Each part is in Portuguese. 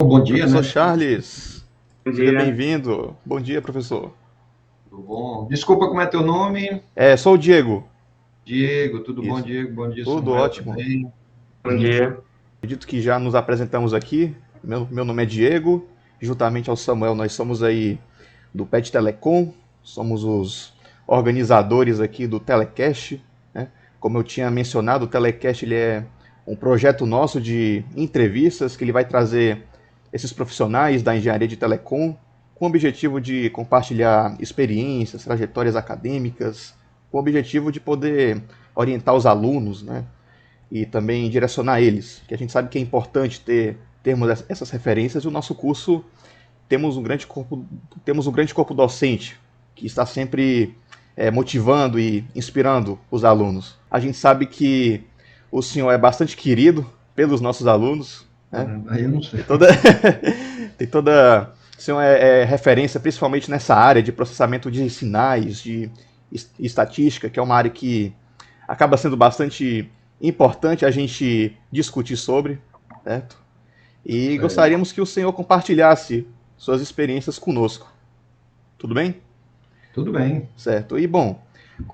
Bom dia, Professor né? Charles, Bom seja dia. bem-vindo. Bom dia, professor. Tudo bom? Desculpa, como é teu nome? Sou o Diego. Diego, tudo bom, Isso, Diego? Bom dia, tudo Samuel ótimo. também. Bom dia. Acredito que já nos apresentamos aqui. Meu nome é Diego. Juntamente ao Samuel, nós somos aí do PET Telecom, somos os organizadores aqui do Telecast, né? Como eu tinha mencionado, o Telecast ele é um projeto nosso de entrevistas que ele vai trazer esses profissionais da engenharia de telecom com o objetivo de compartilhar experiências, trajetórias acadêmicas, com o objetivo de poder orientar os alunos, né? E também direcionar eles, que a gente sabe que é importante termos essas referências e o nosso curso temos um grande corpo docente que está sempre motivando e inspirando os alunos. A gente sabe que o senhor é bastante querido pelos nossos alunos, né? Aí eu não sei. Tem toda, tem toda, o senhor é referência principalmente nessa área de processamento de sinais, de estatística, que é uma área que acaba sendo bastante importante a gente discutir sobre, certo? E Certo. gostaríamos que o senhor compartilhasse suas experiências conosco. Tudo bem? Tudo bem. Certo. E bom,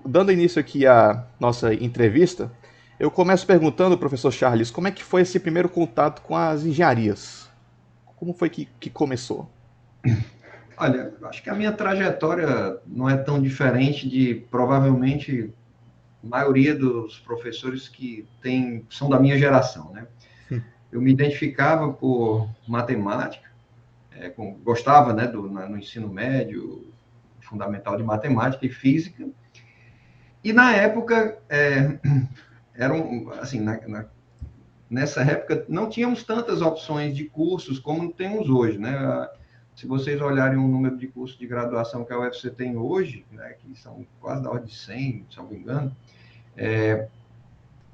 dando início aqui à nossa entrevista, eu começo perguntando, professor Charles, como é que foi esse primeiro contato com as engenharias? Como foi que começou? Olha, acho que a minha trajetória não é tão diferente de provavelmente a maioria dos professores são da minha geração, né? Eu me identificava por matemática, gostava, né, no ensino médio, fundamental de matemática e física. E na época, assim, nessa época não tínhamos tantas opções de cursos como temos hoje, né? Se vocês olharem o número de cursos de graduação que a UFC tem hoje, né, que são quase da ordem de 100, se não me engano,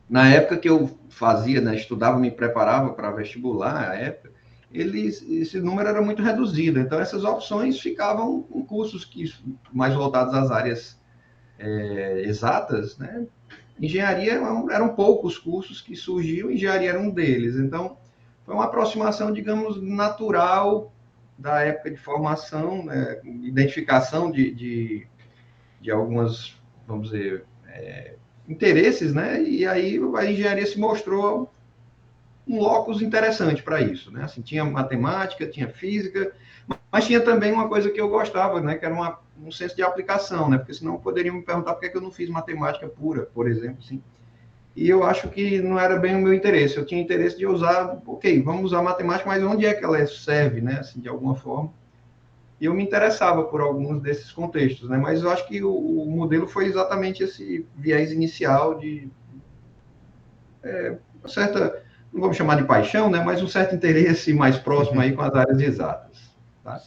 na época que eu fazia, né, estudava, me preparava para vestibular, na época, esse número era muito reduzido. Então, essas opções ficavam em cursos mais voltados às áreas exatas, né? Engenharia eram poucos cursos que surgiam, engenharia era um deles. Então, foi uma aproximação, digamos, natural da época de formação, né? Identificação de algumas, vamos dizer, interesses, né? E aí a engenharia se mostrou um locus interessante para isso, né? Assim, tinha matemática, tinha física, mas tinha também uma coisa que eu gostava, né? Que era um senso de aplicação, né? Porque senão poderiam me perguntar por que eu não fiz matemática pura, por exemplo, assim. E eu acho que não era bem o meu interesse. Eu tinha interesse de usar, ok, vamos usar matemática, mas onde é que ela serve, né? Assim, de alguma forma. E eu me interessava por alguns desses contextos, né? Mas eu acho que o modelo foi exatamente esse viés inicial de uma certa, não vamos chamar de paixão, né? Mas um certo interesse mais próximo aí com as áreas exatas, tá?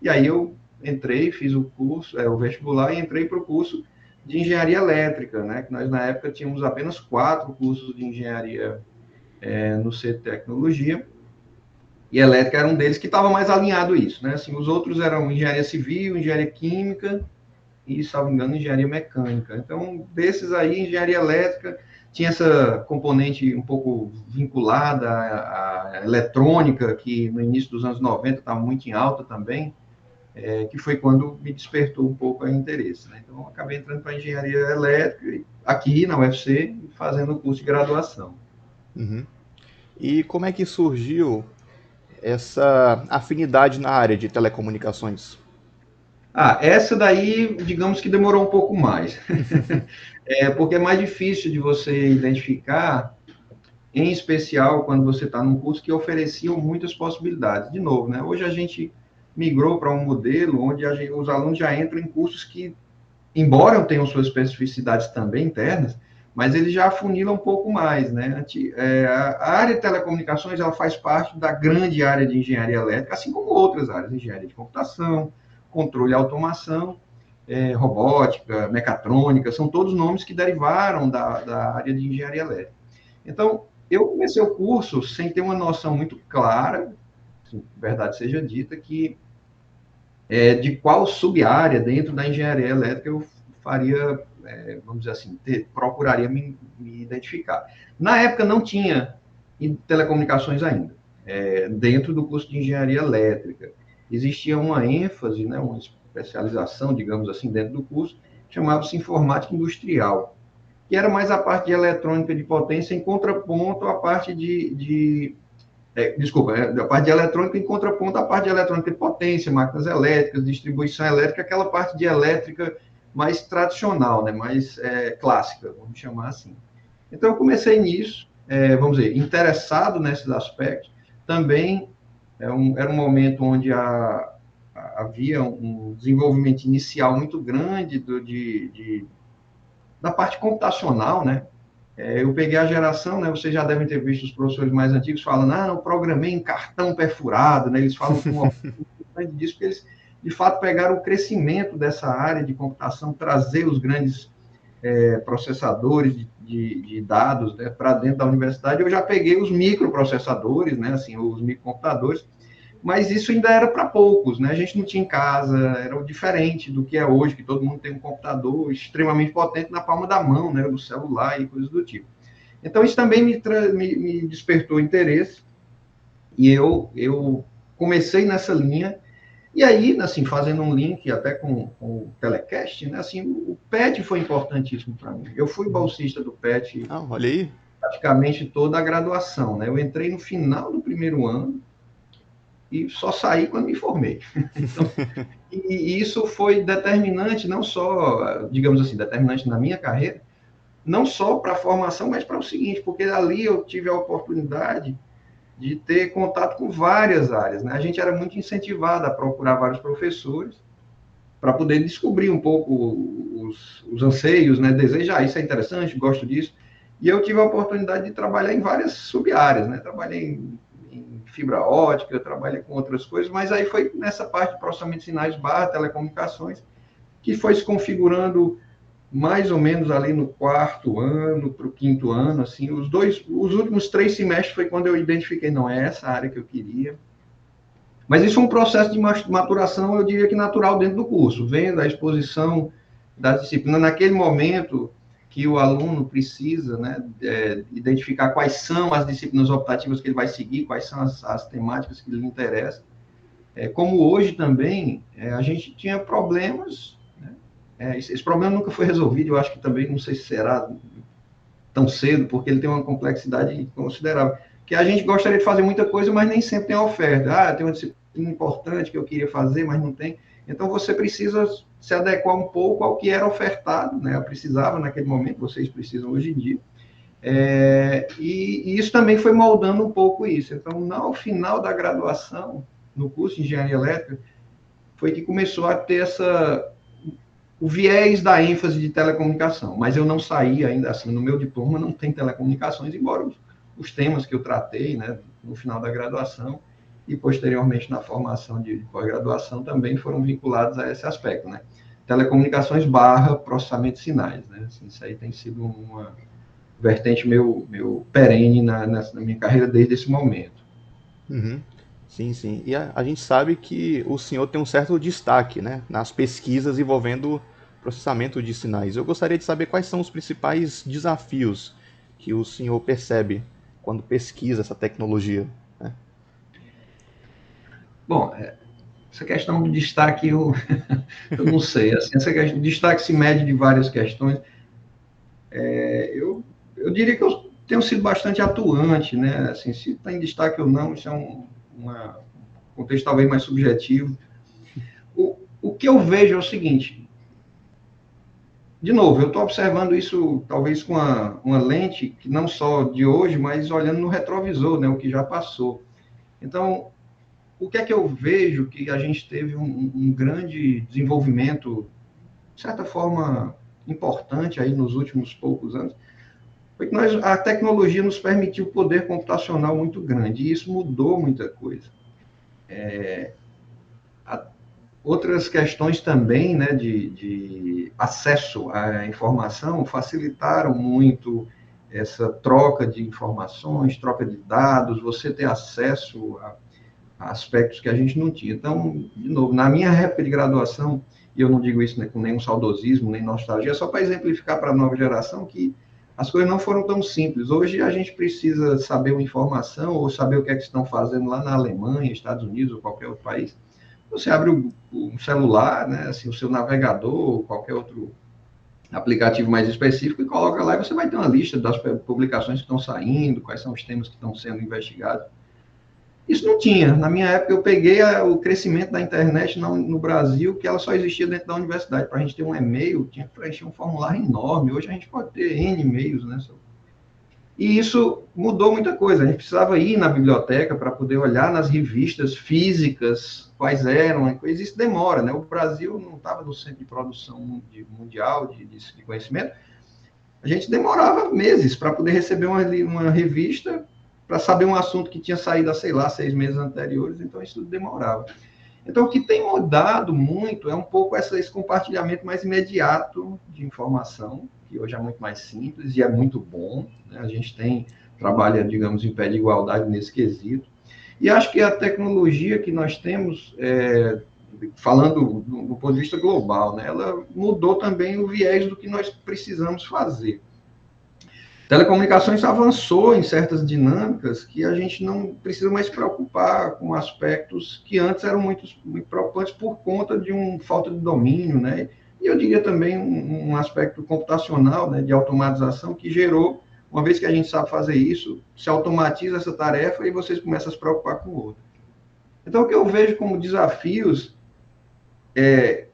E aí eu entrei, fiz o curso, o vestibular e entrei para o curso de engenharia elétrica, né? Que nós na época tínhamos apenas 4 cursos de engenharia no C de tecnologia, e elétrica era um deles que estava mais alinhado a isso, né? Assim, os outros eram engenharia civil, engenharia química e, salvo engano, engenharia mecânica. Então, desses aí, engenharia elétrica tinha essa componente um pouco vinculada à eletrônica, que no início dos anos 90 estava muito em alta também, que foi quando me despertou um pouco o interesse. Né? Então, acabei entrando para engenharia elétrica, aqui na UFC, fazendo o curso de graduação. Uhum. E como é que surgiu essa afinidade na área de telecomunicações? Essa daí, digamos que demorou um pouco mais. Porque é mais difícil de você identificar, em especial quando você está num curso que ofereciam muitas possibilidades. De novo, né? Hoje a gente migrou para um modelo onde os alunos já entram em cursos que, embora tenham suas especificidades também internas, mas eles já afunilam um pouco mais, né? A área de telecomunicações ela faz parte da grande área de engenharia elétrica, assim como outras áreas, engenharia de computação, controle e automação, robótica, mecatrônica, são todos nomes que derivaram da área de engenharia elétrica. Então, eu comecei o curso sem ter uma noção muito clara, verdade seja dita, que de qual sub-área dentro da engenharia elétrica eu faria, vamos dizer assim, procuraria me identificar. Na época não tinha telecomunicações ainda. dentro do curso de engenharia elétrica. Existia uma ênfase, né, uma especialização, digamos assim, dentro do curso, chamava-se informática industrial, que era mais a parte de eletrônica de potência em contraponto à parte a parte de eletrônica em contraponto à parte de eletrônica de potência, máquinas elétricas, distribuição elétrica, aquela parte de elétrica mais tradicional, né, mais clássica, vamos chamar assim. Então, eu comecei nisso, vamos dizer, interessado nesses aspectos. Também era um momento onde havia um desenvolvimento inicial muito grande da parte computacional, né? Eu peguei a geração, né? Vocês já devem ter visto os professores mais antigos falando, eu programei em cartão perfurado, né? Eles falam com disso, porque eles, de fato, pegaram o crescimento dessa área de computação, trazer os grandes processadores de dados, né, para dentro da universidade. Eu já peguei os microprocessadores, né? Assim, os microcomputadores, mas isso ainda era para poucos, né? A gente não tinha em casa, era diferente do que é hoje, que todo mundo tem um computador extremamente potente na palma da mão, né? No celular e coisas do tipo. Então, isso também me despertou interesse, e eu comecei nessa linha, e aí, assim, fazendo um link até com o Telecast, né? Assim, o PET foi importantíssimo para mim. Eu fui bolsista do PET olha aí. praticamente toda a graduação, né? Eu entrei no final do primeiro ano, e só saí quando me formei. Então, e isso foi determinante, não só, digamos assim, determinante na minha carreira, não só para a formação, mas para o seguinte, porque ali eu tive a oportunidade de ter contato com várias áreas, né? A gente era muito incentivado a procurar vários professores para poder descobrir um pouco os anseios, né? Desejar, isso é interessante, gosto disso. E eu tive a oportunidade de trabalhar em várias sub-áreas, né? Trabalhei em fibra ótica, eu trabalhei com outras coisas, mas aí foi nessa parte de processamento de sinais / telecomunicações que foi se configurando mais ou menos ali no quarto ano para o quinto ano, assim, os últimos 3 semestres foi quando eu identifiquei, não, é essa área que eu queria. Mas isso é um processo de maturação, eu diria que natural dentro do curso, vendo a exposição da disciplina naquele momento que o aluno precisa, né, identificar quais são as disciplinas optativas que ele vai seguir, quais são as temáticas que lhe interessam. Como hoje também, a gente tinha problemas, né, esse problema nunca foi resolvido, eu acho que também, não sei se será tão cedo, porque ele tem uma complexidade considerável, que a gente gostaria de fazer muita coisa, mas nem sempre tem a oferta. Tem uma disciplina importante que eu queria fazer, mas não tem. Então, você precisa se adequar um pouco ao que era ofertado, né? Eu precisava naquele momento, vocês precisam hoje em dia. E isso também foi moldando um pouco isso. Então, no final da graduação, no curso de Engenharia Elétrica, foi que começou a ter o viés da ênfase de telecomunicação, mas eu não saí ainda assim, no meu diploma não tem telecomunicações, embora os temas que eu tratei, né, no final da graduação e posteriormente na formação de pós-graduação também foram vinculados a esse aspecto, né? Telecomunicações / processamento de sinais, né? Assim, isso aí tem sido uma vertente meu perene na minha carreira desde esse momento. Uhum. Sim, sim. E a gente sabe que o senhor tem um certo destaque, né, nas pesquisas envolvendo processamento de sinais. Eu gostaria de saber quais são os principais desafios que o senhor percebe quando pesquisa essa tecnologia, né? Bom, essa questão do destaque eu não sei. Assim, essa questão, o destaque se mede de várias questões. Eu diria que eu tenho sido bastante atuante, né? Assim, se está em destaque ou não, isso é um contexto talvez mais subjetivo. O que eu vejo é o seguinte, de novo, eu estou observando isso talvez com uma lente que não só de hoje, mas olhando no retrovisor, né, o que já passou. Então, o que é que eu vejo que a gente teve um grande desenvolvimento, de certa forma, importante aí nos últimos poucos anos, foi que a tecnologia nos permitiu poder computacional muito grande, e isso mudou muita coisa. Outras questões também, né, de acesso à informação facilitaram muito essa troca de informações, troca de dados, você ter acesso a aspectos que a gente não tinha. Então, de novo, na minha época de graduação, e eu não digo isso com nenhum saudosismo, nem nostalgia, é só para exemplificar para a nova geração que as coisas não foram tão simples. Hoje a gente precisa saber uma informação ou saber o que é que estão fazendo lá na Alemanha, Estados Unidos ou qualquer outro país. Você abre o celular, né, assim, o seu navegador ou qualquer outro aplicativo mais específico e coloca lá e você vai ter uma lista das publicações que estão saindo, quais são os temas que estão sendo investigados. Isso não tinha. Na minha época, eu peguei o crescimento da internet no Brasil, que ela só existia dentro da universidade. Para a gente ter um e-mail, tinha que preencher um formulário enorme. Hoje a gente pode ter N e-mails, né? E isso mudou muita coisa. A gente precisava ir na biblioteca para poder olhar nas revistas físicas quais eram. Isso demora, né? O Brasil não estava no centro de produção mundial de conhecimento. A gente demorava meses para poder receber uma revista para saber um assunto que tinha saído há, sei lá, 6 meses anteriores, então isso tudo demorava. Então, o que tem mudado muito é um pouco esse compartilhamento mais imediato de informação, que hoje é muito mais simples e é muito bom, né? A gente trabalha, digamos, em pé de igualdade nesse quesito. E acho que a tecnologia que nós temos, falando do ponto de vista global, né, ela mudou também o viés do que nós precisamos fazer. Telecomunicações avançou em certas dinâmicas que a gente não precisa mais se preocupar com aspectos que antes eram muito preocupantes por conta de uma falta de domínio, né? E eu diria também um aspecto computacional, né, de automatização que gerou, uma vez que a gente sabe fazer isso, se automatiza essa tarefa e vocês começam a se preocupar com outra. Então, o que eu vejo como desafios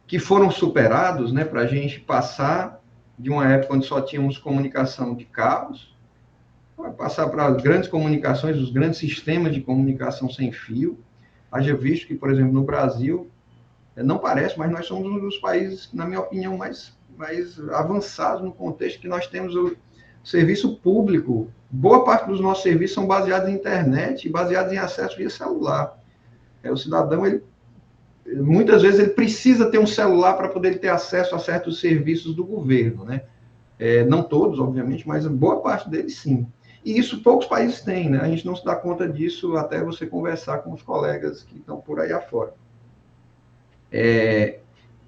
que foram superados, né, para a gente passar de uma época onde só tínhamos comunicação de cabos, vai passar para as grandes comunicações, os grandes sistemas de comunicação sem fio. Haja visto que, por exemplo, no Brasil, não parece, mas nós somos um dos países, na minha opinião, mais avançados no contexto que nós temos o serviço público. Boa parte dos nossos serviços são baseados em internet e baseados em acesso via celular. O cidadão, muitas vezes ele precisa ter um celular para poder ter acesso a certos serviços do governo, né? Não todos, obviamente, mas boa parte deles sim. E isso poucos países têm, né? A gente não se dá conta disso até você conversar com os colegas que estão por aí afora.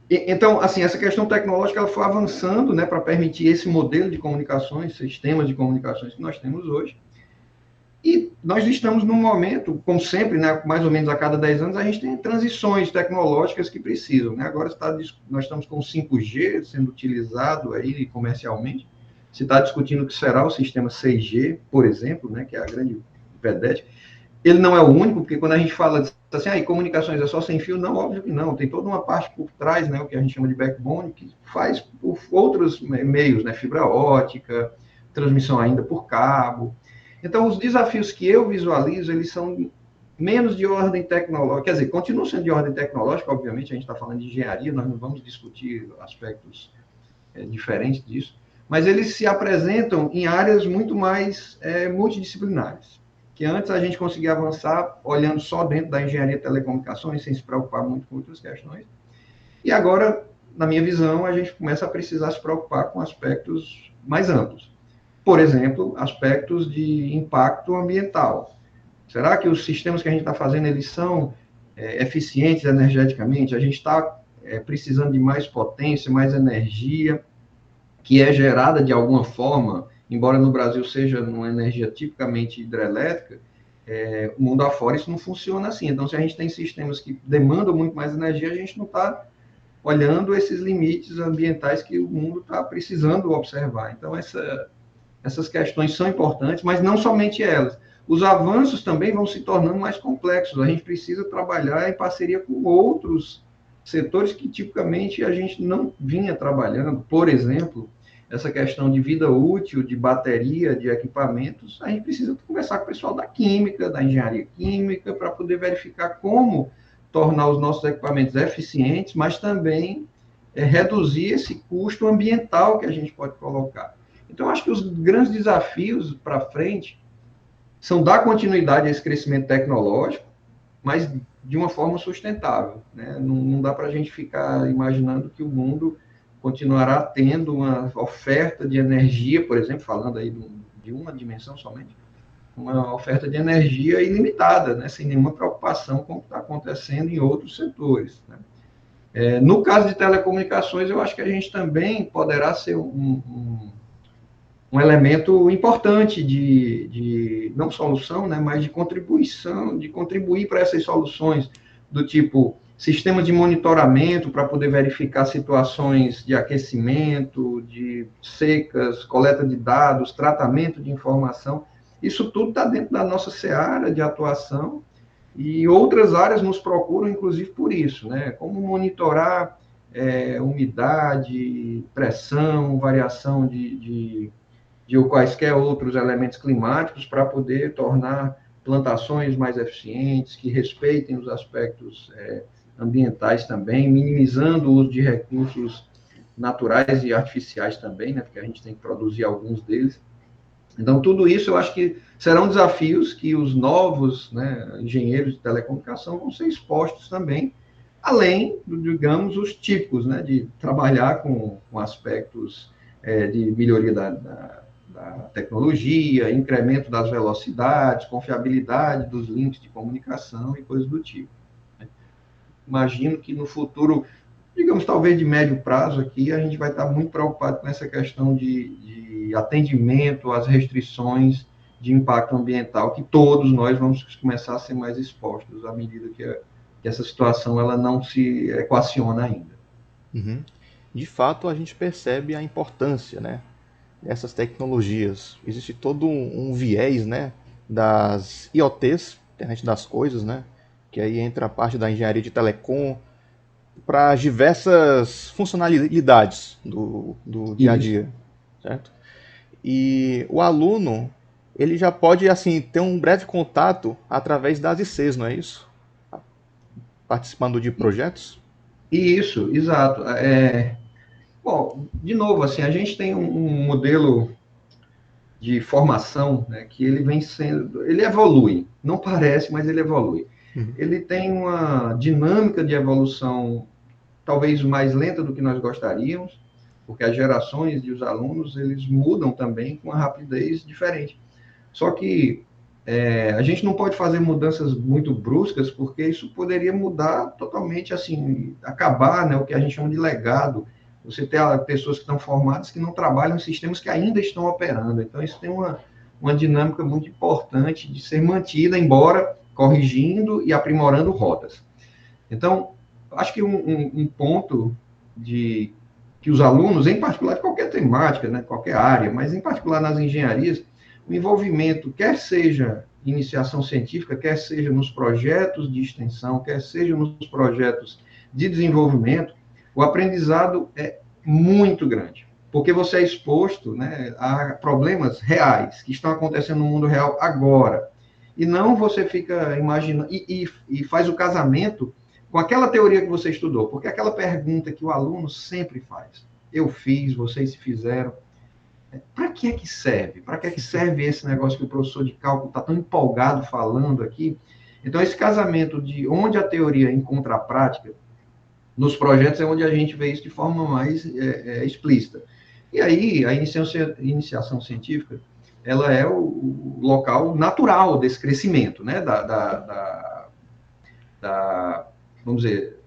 Então, assim, essa questão tecnológica ela foi avançando, né, para permitir esse modelo de comunicações, sistemas de comunicações que nós temos hoje. E nós estamos num momento, como sempre, né, mais ou menos a cada 10 anos, a gente tem transições tecnológicas que precisam, né? Agora nós estamos com o 5G sendo utilizado aí comercialmente. Se está discutindo o que será o sistema 6G, por exemplo, né, que é a grande pedete. Ele não é o único, porque quando a gente fala assim, comunicações é só sem fio, não, óbvio que não. Tem toda uma parte por trás, né, o que a gente chama de backbone, que faz por outros meios, né, fibra ótica, transmissão ainda por cabo. Então, os desafios que eu visualizo, eles são menos de ordem tecnológica, quer dizer, continuam sendo de ordem tecnológica, obviamente, a gente está falando de engenharia, nós não vamos discutir aspectos diferentes disso, mas eles se apresentam em áreas muito mais multidisciplinares, que antes a gente conseguia avançar olhando só dentro da engenharia de telecomunicações, sem se preocupar muito com outras questões, e agora, na minha visão, a gente começa a precisar se preocupar com aspectos mais amplos. Por exemplo, aspectos de impacto ambiental. Será que os sistemas que a gente está fazendo, eles são eficientes energeticamente? A gente está precisando de mais potência, mais energia, que é gerada de alguma forma, embora no Brasil seja uma energia tipicamente hidrelétrica, o mundo afora isso não funciona assim. Então, se a gente tem sistemas que demandam muito mais energia, a gente não está olhando esses limites ambientais que o mundo está precisando observar. Então, essas questões são importantes, mas não somente elas. Os avanços também vão se tornando mais complexos. A gente precisa trabalhar em parceria com outros setores que tipicamente a gente não vinha trabalhando. Por exemplo, essa questão de vida útil, de bateria, de equipamentos, a gente precisa conversar com o pessoal da química, da engenharia química, para poder verificar como tornar os nossos equipamentos eficientes, mas também reduzir esse custo ambiental que a gente pode colocar. Então, acho que os grandes desafios para frente são dar continuidade a esse crescimento tecnológico, mas de uma forma sustentável, né? Não dá para a gente ficar imaginando que o mundo continuará tendo uma oferta de energia, por exemplo, falando aí de uma dimensão somente, uma oferta de energia ilimitada, né? Sem nenhuma preocupação com o que está acontecendo em outros setores, né? No caso de telecomunicações, eu acho que a gente também poderá ser um elemento importante de não solução, né, mas de contribuição, de contribuir para essas soluções, do tipo sistemas de monitoramento para poder verificar situações de aquecimento, de secas, coleta de dados, tratamento de informação. Isso tudo está dentro da nossa seara de atuação e outras áreas nos procuram, inclusive, por isso, né? Como monitorar umidade, pressão, variação de quaisquer outros elementos climáticos para poder tornar plantações mais eficientes, que respeitem os aspectos ambientais também, minimizando o uso de recursos naturais e artificiais também, né, porque a gente tem que produzir alguns deles. Então, tudo isso eu acho que serão desafios que os novos, né, engenheiros de telecomunicação vão ser expostos também, além, digamos, os típicos, né, de trabalhar com aspectos de melhoria da tecnologia, incremento das velocidades, confiabilidade dos links de comunicação e coisas do tipo. Imagino que no futuro, digamos, talvez de médio prazo aqui, a gente vai estar muito preocupado com essa questão de atendimento às restrições de impacto ambiental, que todos nós vamos começar a ser mais expostos à medida que essa situação ela não se equaciona ainda. Uhum. De fato, a gente percebe a importância, né, dessas tecnologias. Existe todo um viés, né, das IoTs, internet das coisas, né, que aí entra a parte da engenharia de telecom, para diversas funcionalidades do dia a dia, certo? E o aluno, ele já pode, assim, ter um breve contato através das ICs, não é isso? Participando de projetos? Isso, exato. Bom, de novo, assim, a gente tem um modelo de formação, né, que ele vem sendo, ele evolui, não parece, mas ele evolui. Uhum. Ele tem uma dinâmica de evolução talvez mais lenta do que nós gostaríamos, porque as gerações e os alunos, eles mudam também com uma rapidez diferente. Só que a gente não pode fazer mudanças muito bruscas, porque isso poderia mudar totalmente, assim, acabar, né, o que a gente chama de legado. Você tem pessoas que estão formadas que não trabalham em sistemas que ainda estão operando. Então, isso tem uma dinâmica muito importante de ser mantida, embora corrigindo e aprimorando rotas. Então, acho que um ponto que os alunos, em particular de qualquer temática, né, qualquer área, mas em particular nas engenharias, o envolvimento, quer seja iniciação científica, quer seja nos projetos de extensão, quer seja nos projetos de desenvolvimento, o aprendizado é muito grande, porque você é exposto, né, a problemas reais que estão acontecendo no mundo real agora, e não você fica imaginando, e faz o casamento com aquela teoria que você estudou, porque aquela pergunta que o aluno sempre faz, eu fiz, vocês fizeram, para que é que serve? Para que é que serve esse negócio que o professor de cálculo está tão empolgado falando aqui? Então, esse casamento de onde a teoria encontra a prática, nos projetos é onde a gente vê isso de forma mais explícita. E aí, a iniciação científica, ela é o local natural desse crescimento, né? Vamos dizer,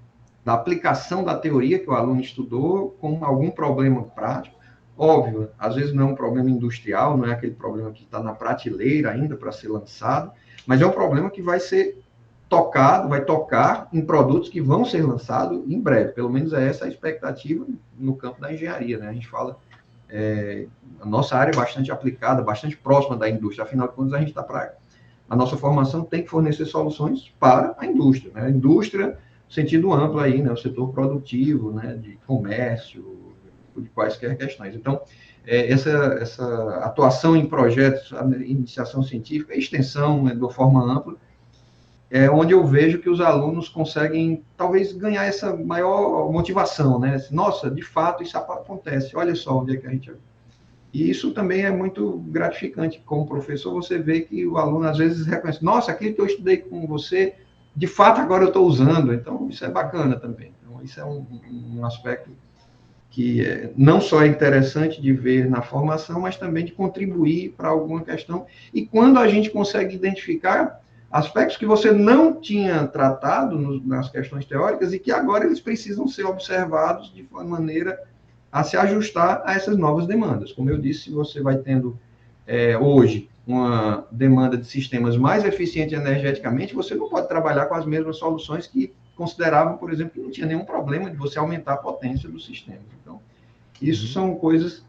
da aplicação da teoria que o aluno estudou com algum problema prático. Óbvio, às vezes não é um problema industrial, não é aquele problema que está na prateleira ainda para ser lançado, mas é um problema que vai ser tocado, vai tocar em produtos que vão ser lançados em breve. Pelo menos é essa a expectativa no campo da engenharia, né? A gente fala, a nossa área é bastante aplicada, bastante próxima da indústria, afinal de contas a gente está para... A nossa formação tem que fornecer soluções para a indústria, né? A indústria, no sentido amplo aí, né? O setor produtivo, né? De comércio, de quaisquer questões. Então, essa atuação em projetos, iniciação científica, extensão, né, de uma forma ampla, é onde eu vejo que os alunos conseguem, talvez, ganhar essa maior motivação, né? Nossa, de fato, isso acontece. Olha só onde é que a gente... E isso também é muito gratificante. Como professor, você vê que o aluno, às vezes, reconhece, nossa, aquilo que eu estudei com você, de fato, agora eu estou usando. Então, isso é bacana também. Então, isso é um aspecto que não só é interessante de ver na formação, mas também de contribuir para alguma questão. E quando a gente consegue identificar aspectos que você não tinha tratado nas questões teóricas e que agora eles precisam ser observados de uma maneira a se ajustar a essas novas demandas. Como eu disse, você vai tendo hoje uma demanda de sistemas mais eficientes energeticamente, você não pode trabalhar com as mesmas soluções que consideravam, por exemplo, que não tinha nenhum problema de você aumentar a potência do sistema. Então, isso são coisas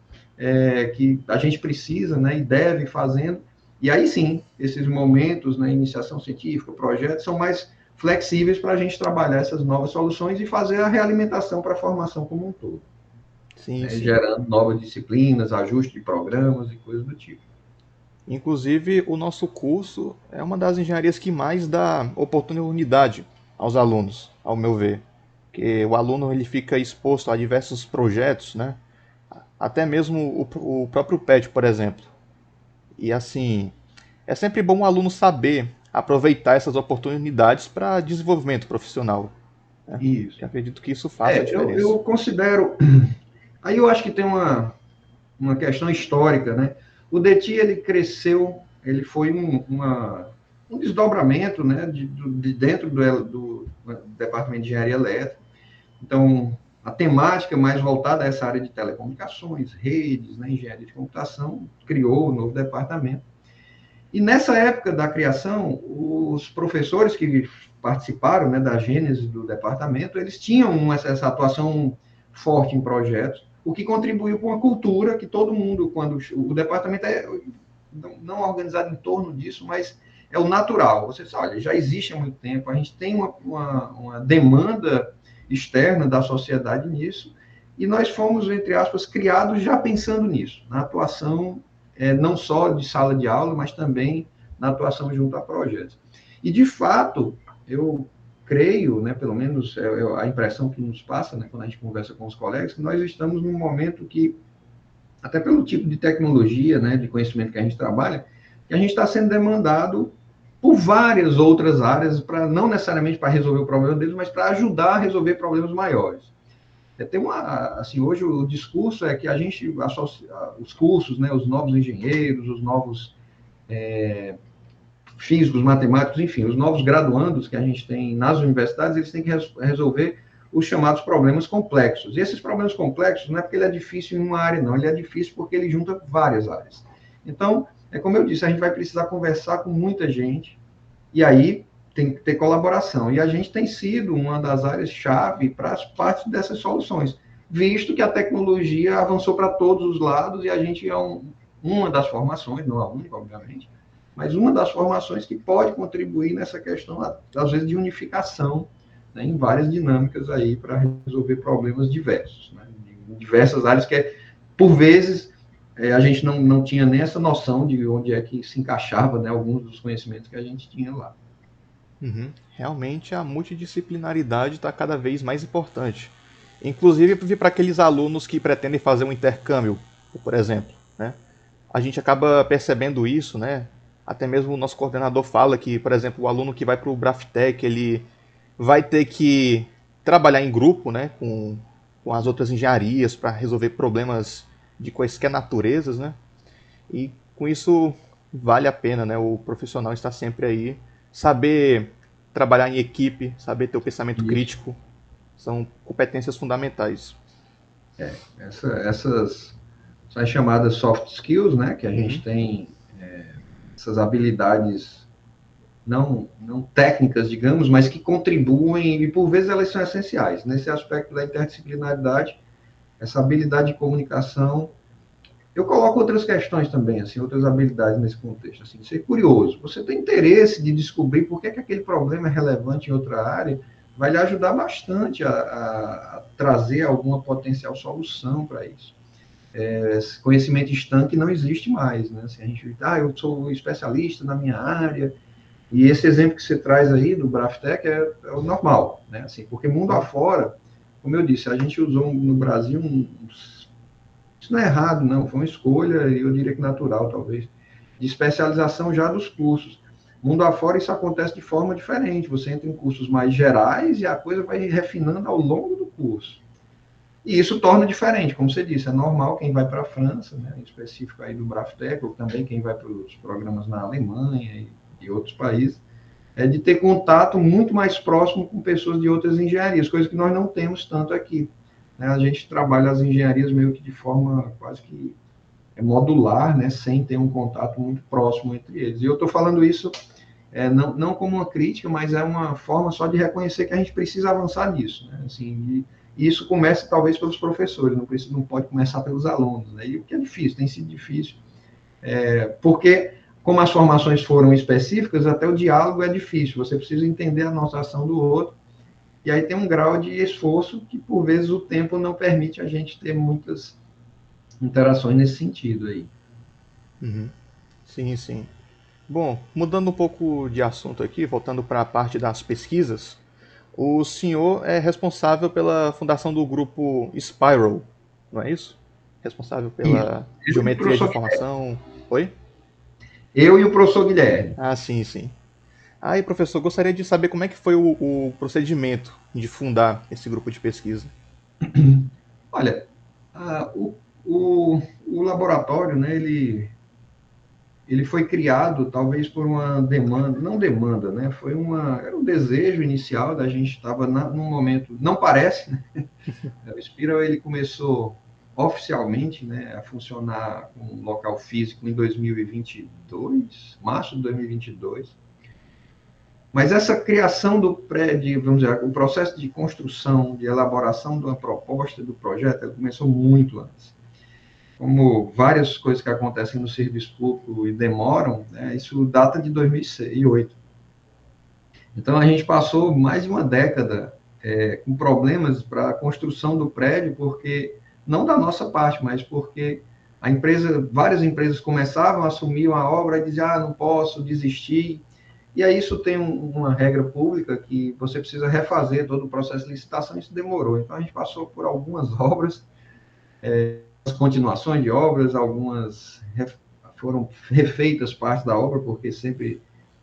que a gente precisa, né, e deve ir fazendo. E aí sim, esses momentos na iniciação científica, projetos, são mais flexíveis para a gente trabalhar essas novas soluções e fazer a realimentação para a formação como um todo. Sim, Né, sim. gerando novas disciplinas, ajuste de programas e coisas do tipo. Inclusive, o nosso curso é uma das engenharias que mais dá oportunidade aos alunos, ao meu ver. Que o aluno ele fica exposto a diversos projetos, né? Até mesmo o próprio PET, por exemplo. E assim, é sempre bom o aluno saber aproveitar essas oportunidades para desenvolvimento profissional, né? Isso. Eu acredito que isso faça a diferença. Eu considero... Aí eu acho que tem uma questão histórica, né? O DETI, ele cresceu, ele foi um desdobramento, né, de dentro do Departamento de Engenharia Elétrica. Então, a temática mais voltada a essa área de telecomunicações, redes, né, engenharia de computação, criou o novo departamento. E nessa época da criação, os professores que participaram, né, da gênese do departamento, eles tinham essa atuação forte em projetos, o que contribuiu para uma cultura que todo mundo, quando o departamento é não organizado em torno disso, mas é o natural. Você sabe, olha, já existe há muito tempo, a gente tem uma demanda externa da sociedade nisso, e nós fomos, entre aspas, criados já pensando nisso, na atuação não só de sala de aula, mas também na atuação junto a projetos. E, de fato, eu creio, né, pelo menos a impressão que nos passa, né, quando a gente conversa com os colegas, que nós estamos num momento que, até pelo tipo de tecnologia, né, de conhecimento que a gente trabalha, que a gente está sendo demandado por várias outras áreas, não necessariamente para resolver o problema deles, mas para ajudar a resolver problemas maiores. Assim, hoje o discurso é que a gente associa os cursos, né, os novos engenheiros, os novos físicos, matemáticos, enfim, os novos graduandos que a gente tem nas universidades, eles têm que resolver os chamados problemas complexos. E esses problemas complexos não é porque ele é difícil em uma área, não. Ele é difícil porque ele junta várias áreas. Então, como eu disse, a gente vai precisar conversar com muita gente, e aí tem que ter colaboração. E a gente tem sido uma das áreas-chave para as partes dessas soluções, visto que a tecnologia avançou para todos os lados e a gente é uma das formações, não a única, obviamente, mas uma das formações que pode contribuir nessa questão, às vezes, de unificação, né, em várias dinâmicas aí para resolver problemas diversos, né, em diversas áreas que, por vezes, a gente não tinha nem essa noção de onde é que se encaixava, né, alguns dos conhecimentos que a gente tinha lá. Uhum. Realmente a multidisciplinaridade está cada vez mais importante. Inclusive para aqueles alunos que pretendem fazer um intercâmbio, por exemplo, né? A gente acaba percebendo isso, né? Até mesmo o nosso coordenador fala que, por exemplo, o aluno que vai para o Braftec, ele vai ter que trabalhar em grupo, né, com as outras engenharias para resolver problemas de quaisquer naturezas, né? E com isso vale a pena, né, o profissional estar sempre aí, saber trabalhar em equipe, saber ter o pensamento crítico, são competências fundamentais. Essas são as chamadas soft skills, né, que a gente tem essas habilidades não técnicas, digamos, mas que contribuem, e por vezes elas são essenciais. Nesse aspecto da interdisciplinaridade, essa habilidade de comunicação, eu coloco outras questões também, assim, outras habilidades nesse contexto, assim, ser curioso. Você tem interesse de descobrir por que aquele problema é relevante em outra área, vai lhe ajudar bastante a trazer alguma potencial solução para isso. Esse conhecimento estanque não existe mais, né? Assim, a gente, eu sou especialista na minha área, e esse exemplo que você traz aí do Braftec é o normal, né? Assim, porque mundo afora, como eu disse, a gente usou no Brasil isso não é errado, não, foi uma escolha, eu diria que natural, talvez, de especialização já dos cursos. Mundo afora, isso acontece de forma diferente. Você entra em cursos mais gerais e a coisa vai refinando ao longo do curso. E isso torna diferente, como você disse, é normal quem vai para a França, né, em específico aí do Braftec, ou também quem vai para os programas na Alemanha e outros países, de ter contato muito mais próximo com pessoas de outras engenharias, coisa que nós não temos tanto aqui. né, a gente trabalha as engenharias meio que de forma quase que modular, né, sem ter um contato muito próximo entre eles. E eu estou falando isso não como uma crítica, mas é uma forma só de reconhecer que a gente precisa avançar nisso, né? Assim, e isso começa talvez pelos professores, não pode começar pelos alunos, né? E o que é difícil, tem sido difícil, porque como as formações foram específicas, até o diálogo é difícil, você precisa entender a notação do outro, e aí tem um grau de esforço que, por vezes, o tempo não permite a gente ter muitas interações nesse sentido aí. Uhum. Sim, sim. Bom, mudando um pouco de assunto aqui, voltando para a parte das pesquisas, o senhor é responsável pela fundação do grupo Spiral, não é isso? Responsável Isso. pela Eu e o geometria de professor, informação. Oi? eu e o professor Guilherme. Ah, sim, sim. Aí, professor, gostaria de saber como é que foi o procedimento de fundar esse grupo de pesquisa. Olha, o laboratório, né, ele foi criado talvez por uma demanda, não demanda, né, era um desejo inicial da gente estava num momento, não parece, né, o Spiral ele começou oficialmente, né, a funcionar com um local físico em 2022, março de 2022. Mas essa criação do prédio, vamos dizer, o processo de construção, de elaboração de uma proposta do projeto, ele começou muito antes. Como várias coisas que acontecem no serviço público e demoram, né, isso data de 2008. Então, a gente passou mais de uma década com problemas para a construção do prédio, porque, não da nossa parte, mas porque várias empresas começavam, assumiam a obra e diziam, não posso desistir. E aí isso tem uma regra pública que você precisa refazer todo o processo de licitação, e isso demorou. Então, a gente passou por algumas obras, continuações de obras, algumas foram refeitas partes da obra, porque sempre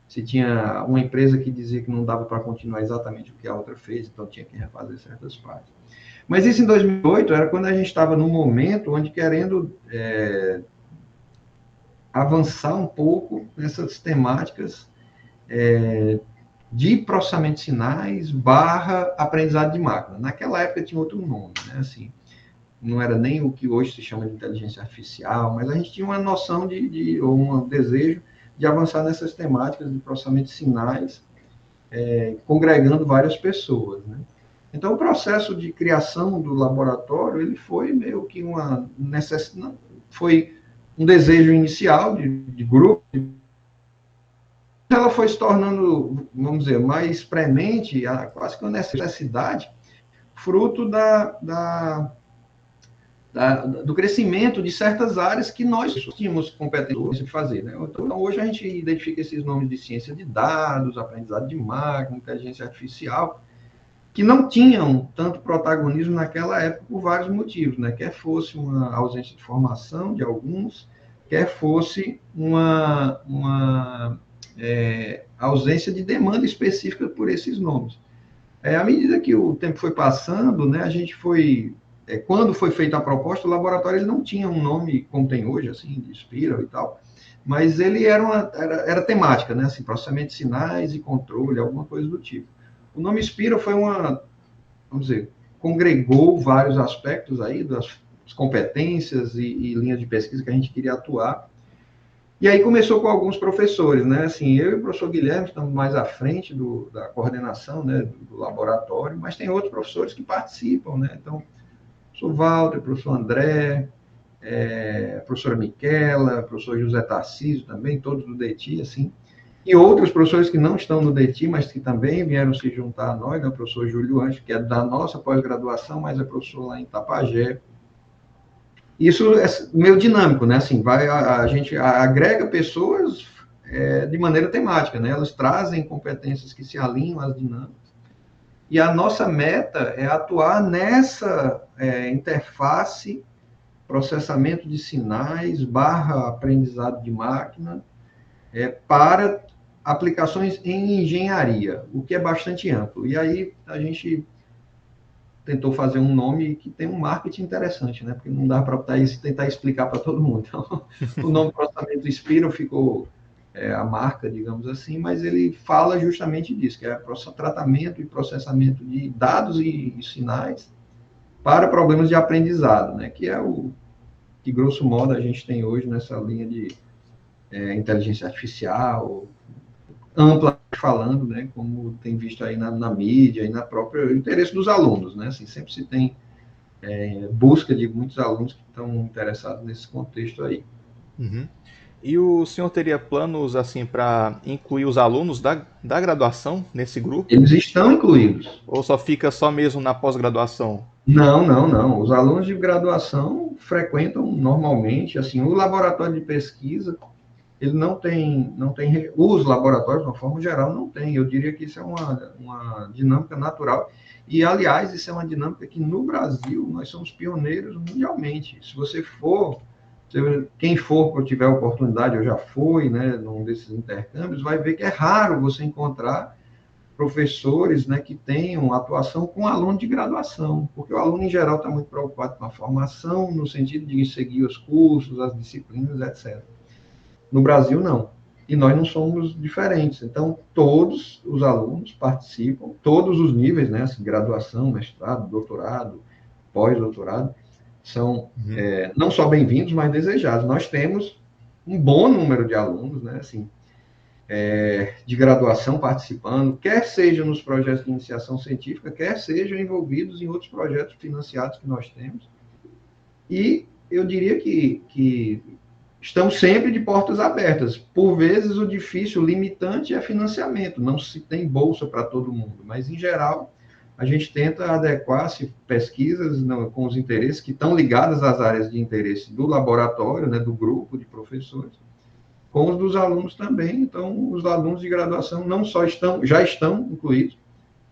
se tinha uma empresa que dizia que não dava para continuar exatamente o que a outra fez, então tinha que refazer certas partes. Mas isso em 2008 era quando a gente estava num momento onde querendo avançar um pouco nessas temáticas de processamento de sinais barra aprendizado de máquina. Naquela época tinha outro nome, né? Assim, não era nem o que hoje se chama de inteligência artificial, mas a gente tinha uma noção ou um desejo de avançar nessas temáticas de processamento de sinais, congregando várias pessoas, né? Então, o processo de criação do laboratório, ele foi meio que uma necessidade, foi um desejo inicial de grupo, ela foi se tornando, vamos dizer, mais premente, quase que uma necessidade, fruto do crescimento de certas áreas que nós tínhamos competência de fazer. Né? Então, hoje a gente identifica esses nomes de ciência de dados, aprendizado de máquina, inteligência artificial, que não tinham tanto protagonismo naquela época por vários motivos, né? Quer fosse uma ausência de formação de alguns, quer fosse uma ausência de demanda específica por esses nomes. À medida que o tempo foi passando, né, a gente foi quando foi feita a proposta, o laboratório ele não tinha um nome como tem hoje, assim, de Spiral e tal, mas ele era temática, né, assim, processamento de sinais e controle, alguma coisa do tipo. O nome Spiral foi vamos dizer, congregou vários aspectos aí das competências e linhas de pesquisa que a gente queria atuar. E aí começou com alguns professores, né? Assim, eu e o professor Guilherme estamos mais à frente da coordenação, né, do laboratório, mas tem outros professores que participam, né? Então, professor Walter, professor André, professora Miquela, professor José Tarcísio também, todos do DETI, assim, e outros professores que não estão no DETI, mas que também vieram se juntar a nós, né? O professor Júlio Anjo, que é da nossa pós-graduação, mas é professor lá em Itapajé. Isso é meio dinâmico, né? Assim, a gente agrega pessoas de maneira temática, né? Elas trazem competências que se alinham às dinâmicas. E a nossa meta é atuar nessa interface, processamento de sinais, barra aprendizado de máquina, para aplicações em engenharia, o que é bastante amplo. E aí a gente tentou fazer um nome que tem um marketing interessante, né? Porque não dá para tentar explicar para todo mundo. Então, o nome processamento Spiral ficou a marca, digamos assim, mas ele fala justamente disso, que é tratamento e processamento de dados e sinais para problemas de aprendizado, né? Que é o que, grosso modo, a gente tem hoje nessa linha de inteligência artificial, ampla falando, né? Como tem visto aí na mídia e na própria interesse dos alunos, né? Assim, sempre se tem busca de muitos alunos que estão interessados nesse contexto aí. Uhum. E o senhor teria planos assim para incluir os alunos da graduação nesse grupo? Eles estão incluídos. Ou só fica só mesmo na pós-graduação? Não, não, não. Os alunos de graduação frequentam normalmente, assim, o laboratório de pesquisa, ele não tem, os laboratórios, de uma forma geral, não tem. Eu diria que isso é uma dinâmica natural. E, aliás, isso é uma dinâmica que, no Brasil, nós somos pioneiros mundialmente. Se você for, quem for, que tiver oportunidade, eu já fui, né, num desses intercâmbios, vai ver que é raro você encontrar professores, né, que tenham atuação com aluno de graduação, porque o aluno, em geral, está muito preocupado com a formação, no sentido de seguir os cursos, as disciplinas, etc. No Brasil, não. E nós não somos diferentes. Então, todos os alunos participam, todos os níveis, né, assim, graduação, mestrado, doutorado, pós-doutorado, são não só bem-vindos, mas desejados. Nós temos um bom número de alunos, né, assim, de graduação participando, quer seja nos projetos de iniciação científica, quer sejam envolvidos em outros projetos financiados que nós temos. E eu diria que estamos sempre de portas abertas. Por vezes, o difícil, o limitante é financiamento. Não se tem bolsa para todo mundo, mas, em geral, a gente tenta adequar-se pesquisas com os interesses que estão ligadas às áreas de interesse do laboratório, né, do grupo de professores, com os dos alunos também. Então, os alunos de graduação não só já estão incluídos,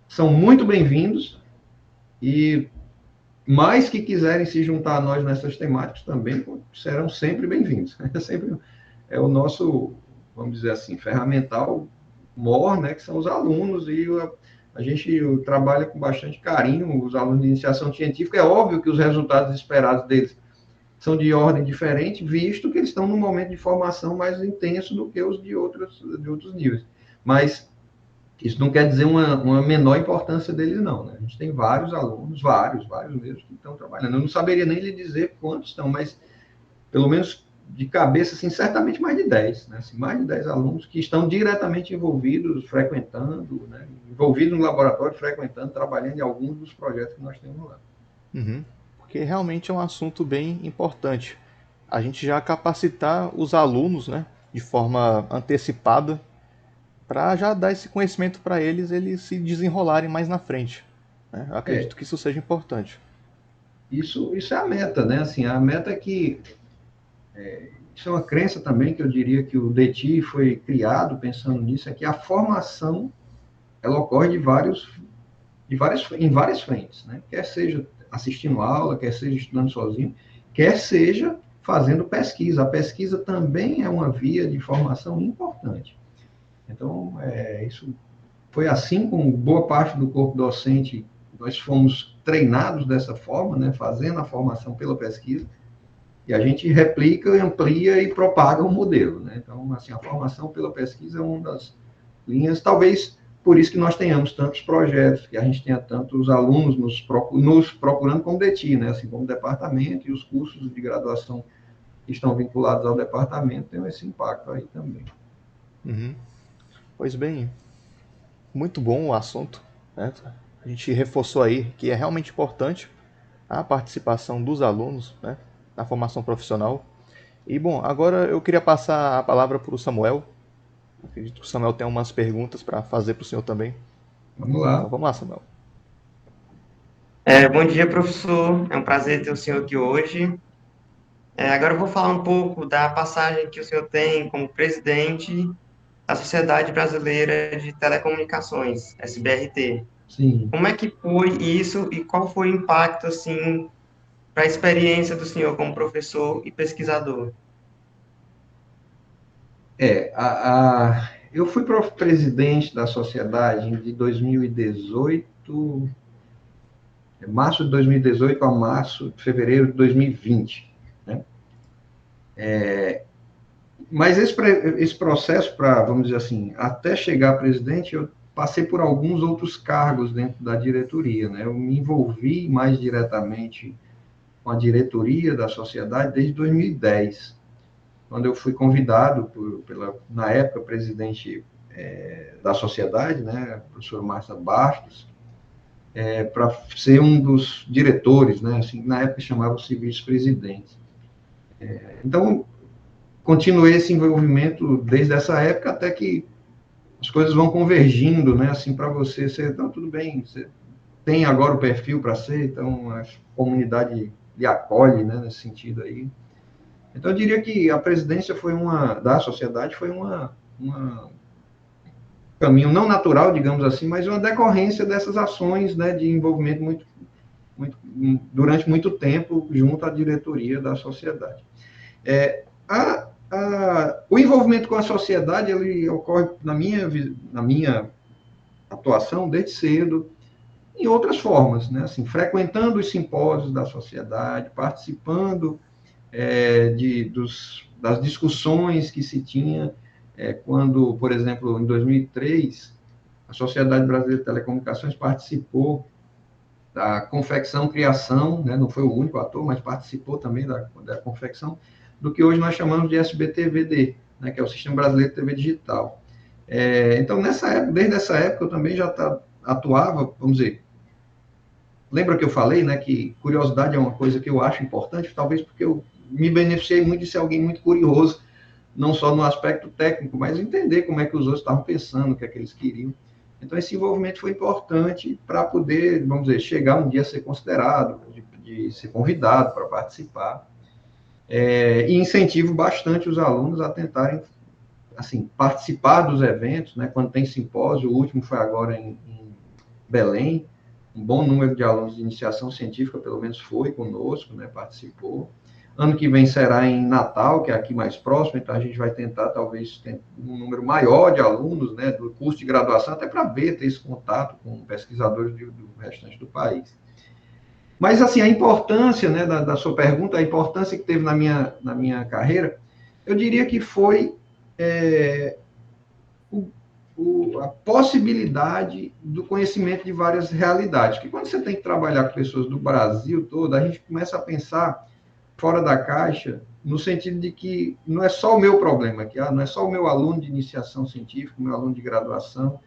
são muito bem-vindos e mais que quiserem se juntar a nós nessas temáticas também serão sempre bem-vindos. Sempre é o nosso, vamos dizer assim, ferramental maior, né, que são os alunos, e a gente trabalha com bastante carinho os alunos de iniciação científica. É óbvio que os resultados esperados deles são de ordem diferente, visto que eles estão num momento de formação mais intenso do que os de outros níveis. Mas isso não quer dizer uma menor importância deles, não, né? A gente tem vários alunos, vários mesmo, que estão trabalhando. Eu não saberia nem lhe dizer quantos estão, mas pelo menos de cabeça, assim, certamente mais de 10, né? Assim, mais de 10 alunos que estão diretamente envolvidos, frequentando, né? Envolvidos no laboratório, frequentando, trabalhando em alguns dos projetos que nós temos lá. Uhum. Porque realmente é um assunto bem importante. A gente já capacitar os alunos, né, de forma antecipada, para já dar esse conhecimento para eles se desenrolarem mais na frente, né? Eu acredito que isso seja importante. Isso é a meta, né? Assim, a meta é que isso é uma crença também, que eu diria que o DETI foi criado pensando nisso, é que a formação ela ocorre em várias frentes, né? Quer seja assistindo aula, quer seja estudando sozinho, quer seja fazendo pesquisa. A pesquisa também é uma via de formação importante. Então, isso foi assim com boa parte do corpo docente. Nós fomos treinados dessa forma, né? Fazendo a formação pela pesquisa, e a gente replica, amplia e propaga o modelo, né? Então, assim, a formação pela pesquisa é uma das linhas, talvez por isso que nós tenhamos tantos projetos, que a gente tenha tantos alunos nos procurando como DETI, né? Assim como departamento, e os cursos de graduação que estão vinculados ao departamento têm esse impacto aí também. Uhum. Pois bem, muito bom o assunto, né? A gente reforçou aí que é realmente importante a participação dos alunos, né, na formação profissional. E bom, agora eu queria passar a palavra para o Samuel. Acredito que o Samuel tem umas perguntas para fazer para o senhor também. Vamos lá. Então vamos lá, Samuel. Bom dia, professor. É um prazer ter o senhor aqui hoje. Agora eu vou falar um pouco da passagem que o senhor tem como presidente da Sociedade Brasileira de Telecomunicações, SBRT. Sim. Como é que foi isso e qual foi o impacto, assim, para a experiência do senhor como professor e pesquisador? Eu fui presidente da sociedade de 2018, março de 2018 a fevereiro de 2020, né? Mas esse processo, vamos dizer assim, até chegar a presidente, eu passei por alguns outros cargos dentro da diretoria, né? Eu me envolvi mais diretamente com a diretoria da sociedade desde 2010, quando eu fui convidado na época, presidente da sociedade, né, professor Márcio Bastos, para ser um dos diretores, né, assim, na época chamava-se vice-presidente. Então, continuei esse envolvimento desde essa época até que as coisas vão convergindo, né, assim, para você ser, então, tudo bem, você tem agora o perfil para ser, então a comunidade lhe acolhe, né, nesse sentido aí. Então, eu diria que a presidência da sociedade foi um caminho não natural, digamos assim, mas uma decorrência dessas ações, né, de envolvimento durante muito tempo junto à diretoria da sociedade. O envolvimento com a sociedade, ele ocorre na minha atuação desde cedo, em outras formas, né, assim, frequentando os simpósios da sociedade, participando das discussões que se tinha quando, por exemplo, em 2003, a Sociedade Brasileira de Telecomunicações participou da confecção-criação, né, não foi o único ator, mas participou também da confecção do que hoje nós chamamos de SBTVD, né, que é o Sistema Brasileiro de TV Digital. Então, desde essa época, eu também já atuava, vamos dizer, lembra que eu falei, né, que curiosidade é uma coisa que eu acho importante, talvez porque eu me beneficiei muito de ser alguém muito curioso, não só no aspecto técnico, mas entender como é que os outros estavam pensando, o que é que eles queriam. Então, esse envolvimento foi importante para poder, vamos dizer, chegar um dia a ser considerado, de ser convidado para participar. E incentivo bastante os alunos a tentarem, assim, participar dos eventos, né, quando tem simpósio, o último foi agora em Belém, um bom número de alunos de iniciação científica, pelo menos foi conosco, né, participou. Ano que vem será em Natal, que é aqui mais próximo, então a gente vai tentar, talvez, ter um número maior de alunos, né, do curso de graduação, até para ter esse contato com pesquisadores do restante do país. Mas, assim, a importância, né, da sua pergunta, a importância que teve na minha carreira, eu diria que foi a possibilidade do conhecimento de várias realidades. Que quando você tem que trabalhar com pessoas do Brasil todo, a gente começa a pensar fora da caixa, no sentido de que não é só o meu problema, não é só o meu aluno de iniciação científica, o meu aluno de graduação.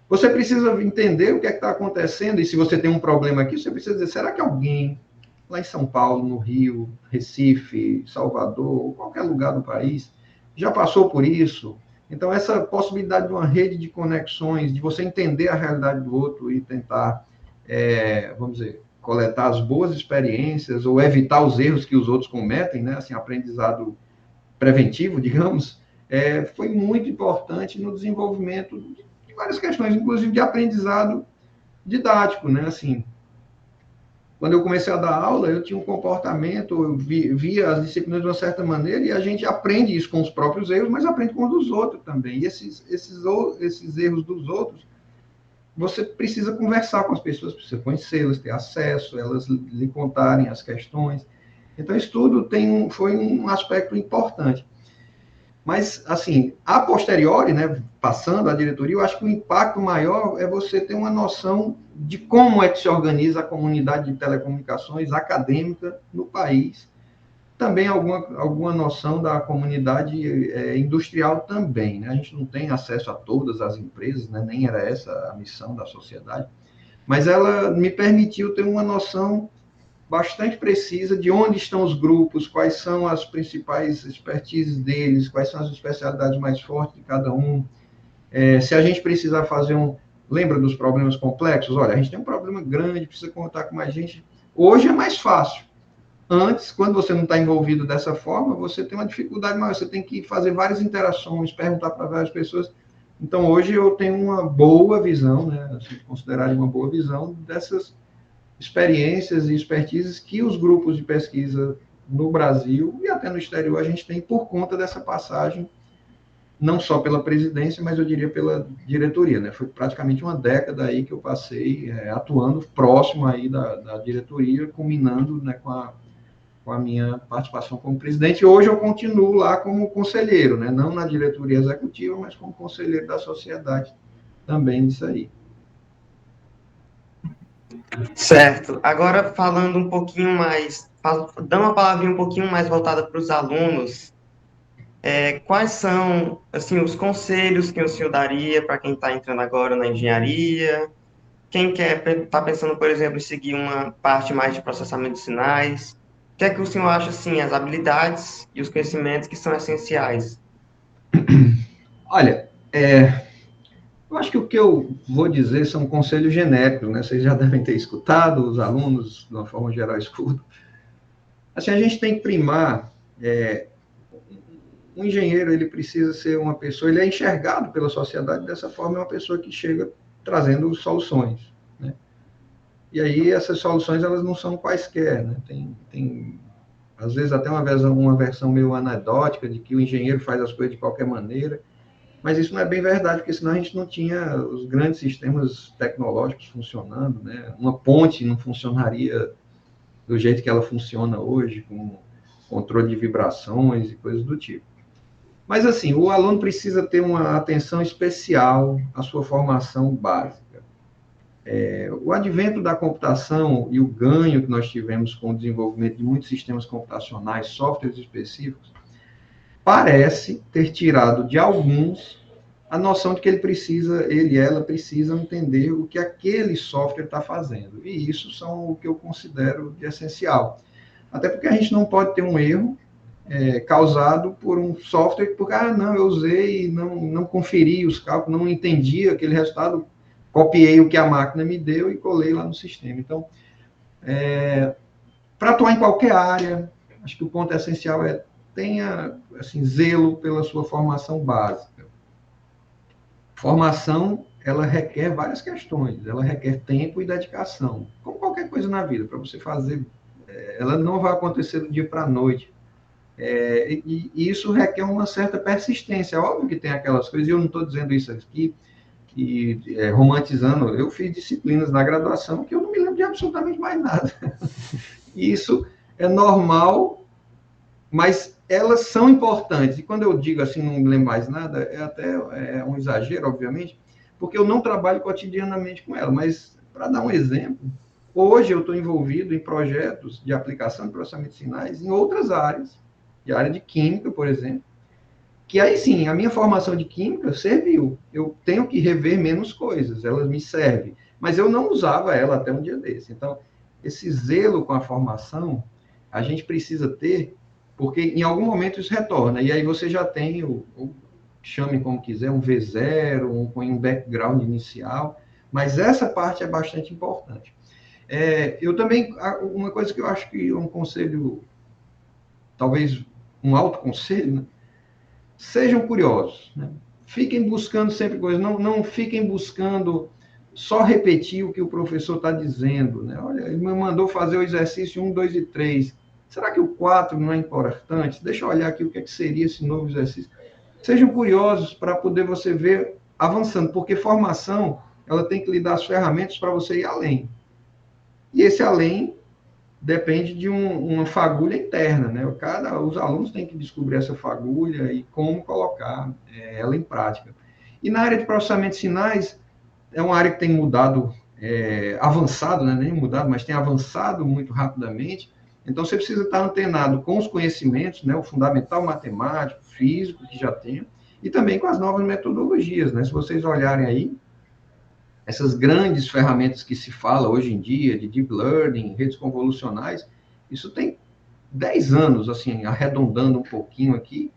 Você precisa entender o que é que está acontecendo, e se você tem um problema aqui, você precisa dizer, será que alguém lá em São Paulo, no Rio, Recife, Salvador, qualquer lugar do país, já passou por isso? Então, essa possibilidade de uma rede de conexões, de você entender a realidade do outro e tentar, vamos dizer, coletar as boas experiências ou evitar os erros que os outros cometem, né? Assim, aprendizado preventivo, digamos, foi muito importante no desenvolvimento de várias questões, inclusive de aprendizado didático, né? Assim, quando eu comecei a dar aula, eu tinha um comportamento, eu via as disciplinas de uma certa maneira, e a gente aprende isso com os próprios erros, mas aprende com os dos outros também. E esses erros dos outros, você precisa conversar com as pessoas, precisa conhecê-las, ter acesso, elas lhe contarem as questões. Então, isso tudo foi um aspecto importante. Mas, assim, a posteriori, né, passando a diretoria, eu acho que o impacto maior é você ter uma noção de como é que se organiza a comunidade de telecomunicações acadêmica no país. Também alguma noção da comunidade industrial também, né? A gente não tem acesso a todas as empresas, né? Nem era essa a missão da sociedade, mas ela me permitiu ter uma noção bastante precisa de onde estão os grupos, quais são as principais expertises deles, quais são as especialidades mais fortes de cada um. Se a gente precisar fazer lembra dos problemas complexos? Olha, a gente tem um problema grande, precisa contar com mais gente. Hoje é mais fácil. Antes, quando você não está envolvido dessa forma, você tem uma dificuldade maior, você tem que fazer várias interações, perguntar para várias pessoas. Então, hoje eu tenho uma boa visão, né, assim, considerar uma boa visão dessas experiências e expertises que os grupos de pesquisa no Brasil e até no exterior a gente tem por conta dessa passagem, não só pela presidência, mas eu diria pela diretoria, né? Foi praticamente uma década aí que eu passei atuando próximo aí da diretoria, culminando, né, com a minha participação como presidente. Hoje eu continuo lá como conselheiro, né? Não na diretoria executiva, mas como conselheiro da sociedade também disso aí. Certo. Agora, falando um pouquinho mais, dando uma palavrinha um pouquinho mais voltada para os alunos, quais são, assim, os conselhos que o senhor daria para quem está entrando agora na engenharia? Quem está pensando, por exemplo, em seguir uma parte mais de processamento de sinais? O que é que o senhor acha, assim, as habilidades e os conhecimentos que são essenciais? Olha, eu acho que o que eu vou dizer são conselhos genéricos, né? Vocês já devem ter escutado, os alunos, de uma forma geral, escutam. Assim, a gente tem que primar, um engenheiro, ele precisa ser uma pessoa, ele é enxergado pela sociedade dessa forma, é uma pessoa que chega trazendo soluções, né? E aí essas soluções, elas não são quaisquer, né? Tem às vezes até uma versão meio anedótica de que o engenheiro faz as coisas de qualquer maneira, mas isso não é bem verdade, porque senão a gente não tinha os grandes sistemas tecnológicos funcionando, né? Uma ponte não funcionaria do jeito que ela funciona hoje, com controle de vibrações e coisas do tipo. Mas, assim, o aluno precisa ter uma atenção especial à sua formação básica. O advento da computação e o ganho que nós tivemos com o desenvolvimento de muitos sistemas computacionais, softwares específicos, parece ter tirado de alguns a noção de que ele e ela precisam entender o que aquele software está fazendo. E isso são o que eu considero de essencial. Até porque a gente não pode ter um erro causado por um software, porque, não, eu usei e não conferi os cálculos, não entendi aquele resultado, copiei o que a máquina me deu e colei lá no sistema. Então, para atuar em qualquer área, acho que o ponto essencial é tenha assim, zelo pela sua formação básica. Formação, ela requer várias questões, ela requer tempo e dedicação, como qualquer coisa na vida, para você fazer, ela não vai acontecer do dia para a noite. E isso requer uma certa persistência. É óbvio que tem aquelas coisas, e eu não estou dizendo isso aqui, romantizando, eu fiz disciplinas na graduação que eu não me lembro de absolutamente mais nada. E isso é normal, mas elas são importantes. E quando eu digo assim, não me lembro mais nada, é até um exagero, obviamente, porque eu não trabalho cotidianamente com ela. Mas, para dar um exemplo, hoje eu estou envolvido em projetos de aplicação de processamento de sinais em outras áreas, de área de química, por exemplo, que aí sim, a minha formação de química serviu. Eu tenho que rever menos coisas, elas me servem. Mas eu não usava ela até um dia desse. Então, esse zelo com a formação, a gente precisa ter, porque em algum momento isso retorna. E aí você já tem, chame como quiser, um V0, um background inicial. Mas essa parte é bastante importante. Eu também, uma coisa que eu acho que é um conselho, talvez um autoconselho, né? Sejam curiosos, né? Fiquem buscando sempre coisas, não fiquem buscando só repetir o que o professor está dizendo, né? Olha, ele me mandou fazer o exercício 1, 2 e 3. Será que o 4 não é importante? Deixa eu olhar aqui o que seria esse novo exercício. Sejam curiosos para poder você ver avançando, porque formação, ela tem que lhe dar as ferramentas para você ir além. E esse além depende de uma fagulha interna, né? Os alunos têm que descobrir essa fagulha e como colocar ela em prática. E na área de processamento de sinais, é uma área que tem mudado, avançado, né? Nem mudado, mas tem avançado muito rapidamente. Então, você precisa estar antenado com os conhecimentos, né? O fundamental matemático, físico, que já tem, e também com as novas metodologias, né? Se vocês olharem aí, essas grandes ferramentas que se fala hoje em dia, de deep learning, redes convolucionais, isso tem 10 anos, assim, arredondando um pouquinho aqui,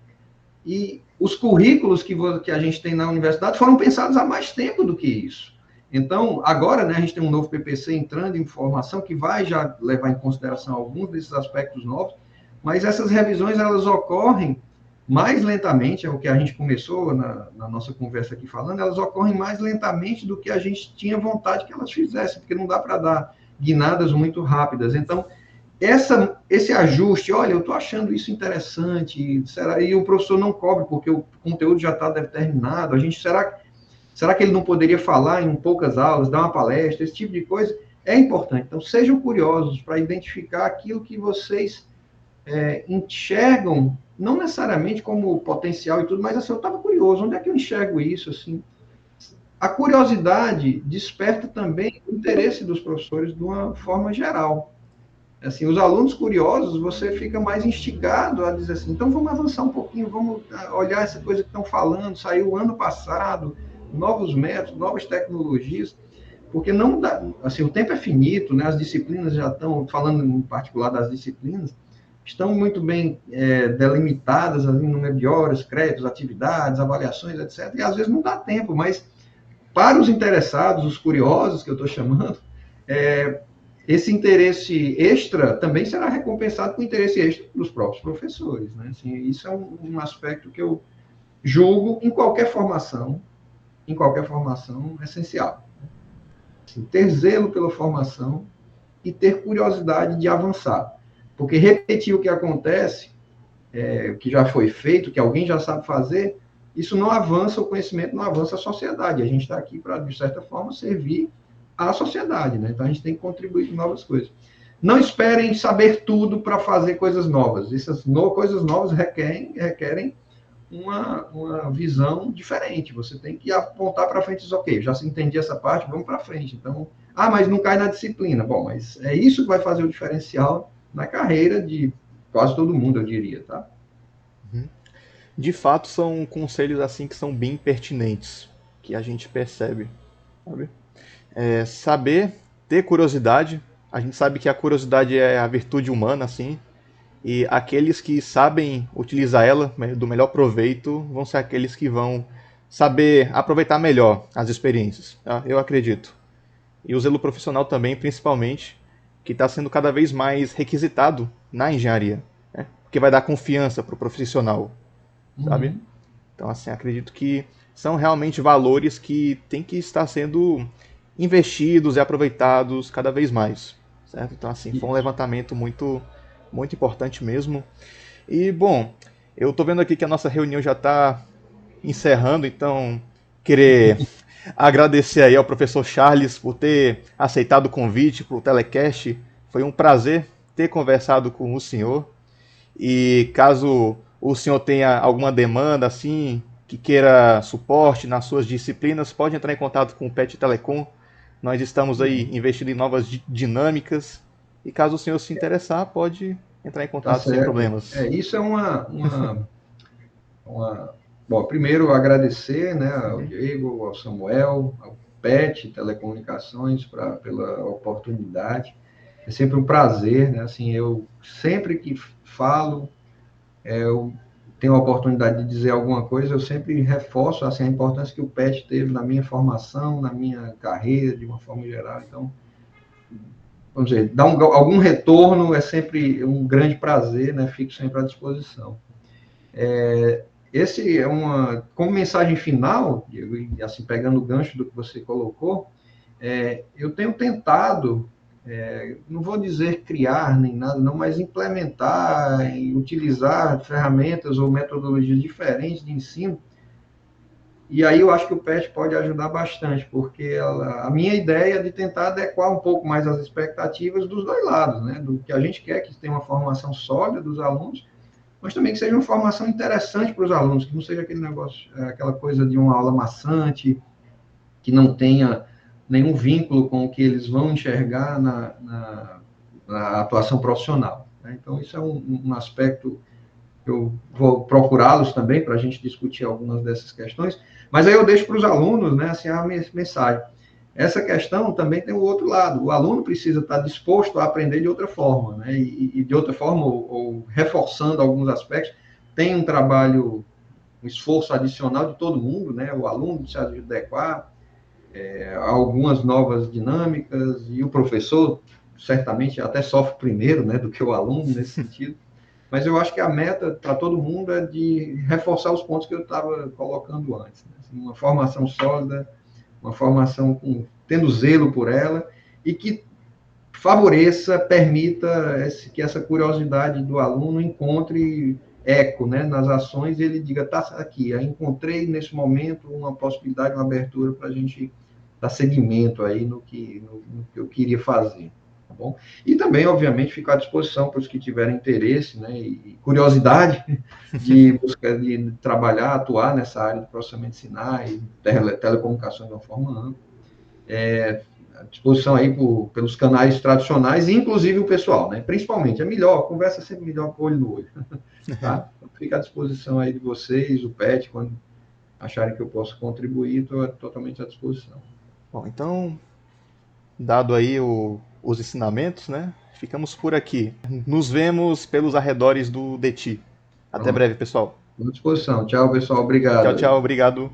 e os currículos que a gente tem na universidade foram pensados há mais tempo do que isso. Então, agora, né, a gente tem um novo PPC entrando em formação que vai já levar em consideração alguns desses aspectos novos, mas essas revisões, elas ocorrem mais lentamente, é o que a gente começou na nossa conversa aqui falando, elas ocorrem mais lentamente do que a gente tinha vontade que elas fizessem, porque não dá para dar guinadas muito rápidas. Então, esse ajuste, olha, eu estou achando isso interessante, e o professor não cobre, porque o conteúdo já está determinado, será que ele não poderia falar em poucas aulas, dar uma palestra, esse tipo de coisa é importante. Então, sejam curiosos para identificar aquilo que vocês enxergam, não necessariamente como potencial e tudo, mas assim, eu estava curioso, onde é que eu enxergo isso, assim, A curiosidade desperta também o interesse dos professores de uma forma geral. Assim, os alunos curiosos, você fica mais instigado a dizer assim, então vamos avançar um pouquinho, vamos olhar essa coisa que estão falando, saiu ano passado, novos métodos, novas tecnologias, porque não dá, assim, o tempo é finito, né? As disciplinas já estão, falando em particular das disciplinas, estão muito bem delimitadas ali, número de horas, créditos, atividades, avaliações, etc. E às vezes não dá tempo, mas para os interessados, os curiosos, que eu estou chamando, esse interesse extra também será recompensado com interesse extra dos próprios professores. Né? Assim, isso é um aspecto que eu julgo em qualquer formação essencial. Assim, ter zelo pela formação e ter curiosidade de avançar. Porque repetir o que acontece, o que já foi feito, que alguém já sabe fazer, isso não avança o conhecimento, não avança a sociedade. A gente está aqui para, de certa forma, servir à sociedade, né? Então a gente tem que contribuir com novas coisas. Não esperem saber tudo para fazer coisas novas. Essas coisas novas requerem uma visão diferente. Você tem que apontar para frente e dizer, ok, já se entendi essa parte, vamos para frente. Então, mas não cai na disciplina. Bom, mas é isso que vai fazer o diferencial na carreira de quase todo mundo, eu diria, tá? De fato, são conselhos assim que são bem pertinentes, que a gente percebe, sabe? Saber, ter curiosidade. A gente sabe que a curiosidade é a virtude humana, assim, e aqueles que sabem utilizar ela do melhor proveito vão ser aqueles que vão saber aproveitar melhor as experiências, tá? Eu acredito. E o zelo profissional também, principalmente, que está sendo cada vez mais requisitado na engenharia, né? Porque vai dar confiança para o profissional, sabe? Então, assim, acredito que são realmente valores que têm que estar sendo investidos e aproveitados cada vez mais, certo? Então, assim, foi um levantamento muito, muito importante mesmo. E, bom, eu estou vendo aqui que a nossa reunião já está encerrando, então querer agradecer aí ao professor Charles por ter aceitado o convite para o Telecast. Foi um prazer ter conversado com o senhor. E caso o senhor tenha alguma demanda assim, que queira suporte nas suas disciplinas, pode entrar em contato com o PET Telecom. Nós estamos aí investindo em novas dinâmicas. E caso o senhor se interessar, pode entrar em Tá contato sem certo. problemas. Isso é Bom, primeiro agradecer, né, ao Diego, ao Samuel, ao PET Telecomunicações pela oportunidade. É sempre um prazer, né? Assim, eu sempre que falo, eu tenho a oportunidade de dizer alguma coisa, eu sempre reforço assim, a importância que o PET teve na minha formação, na minha carreira, de uma forma geral. Então, vamos dizer, dar algum retorno é sempre um grande prazer, né? Fico sempre à disposição. Esse é como mensagem final, e assim, pegando o gancho do que você colocou, eu tenho tentado, não vou dizer criar nem nada, não, mas implementar e utilizar ferramentas ou metodologias diferentes de ensino. E aí eu acho que o PET pode ajudar bastante, porque a minha ideia é de tentar adequar um pouco mais as expectativas dos dois lados, né? Do que a gente quer, que tenha uma formação sólida dos alunos, mas também que seja uma formação interessante para os alunos, que não seja aquele negócio, aquela coisa de uma aula maçante, que não tenha nenhum vínculo com o que eles vão enxergar na atuação profissional. Né? Então, isso é um aspecto que eu vou procurá-los também para a gente discutir algumas dessas questões, mas aí eu deixo para os alunos, né, assim, a mensagem. Essa questão também tem o outro lado. O aluno precisa estar disposto a aprender de outra forma, né? E de outra forma, ou reforçando alguns aspectos, tem um trabalho, um esforço adicional de todo mundo, né? O aluno se adequar a algumas novas dinâmicas, e o professor certamente até sofre primeiro, né, do que o aluno nesse sentido. Mas eu acho que a meta para todo mundo é de reforçar os pontos que eu estava colocando antes. Né? Assim, uma formação sólida, uma formação tendo zelo por ela e que favoreça, permita que essa curiosidade do aluno encontre eco, né, nas ações, e ele diga, tá aqui, eu encontrei nesse momento uma possibilidade, uma abertura para a gente dar seguimento aí no que eu queria fazer. bom? E também, obviamente, ficar à disposição para os que tiverem interesse, né, e curiosidade de buscar, de trabalhar, atuar nessa área de processamento de sinais, telecomunicações de uma forma ampla. À disposição aí pelos canais tradicionais, inclusive o pessoal, né? Principalmente, é melhor, a conversa é sempre melhor com olho no olho, tá? Fica à disposição aí de vocês, o PET, quando acharem que eu posso contribuir, estou totalmente à disposição. Bom, então, dado aí os ensinamentos, né? Ficamos por aqui. Nos vemos pelos arredores do DETI. Até Pronto, breve, pessoal. à disposição. Tchau, pessoal, Tchau, obrigado aí. tchau, obrigado.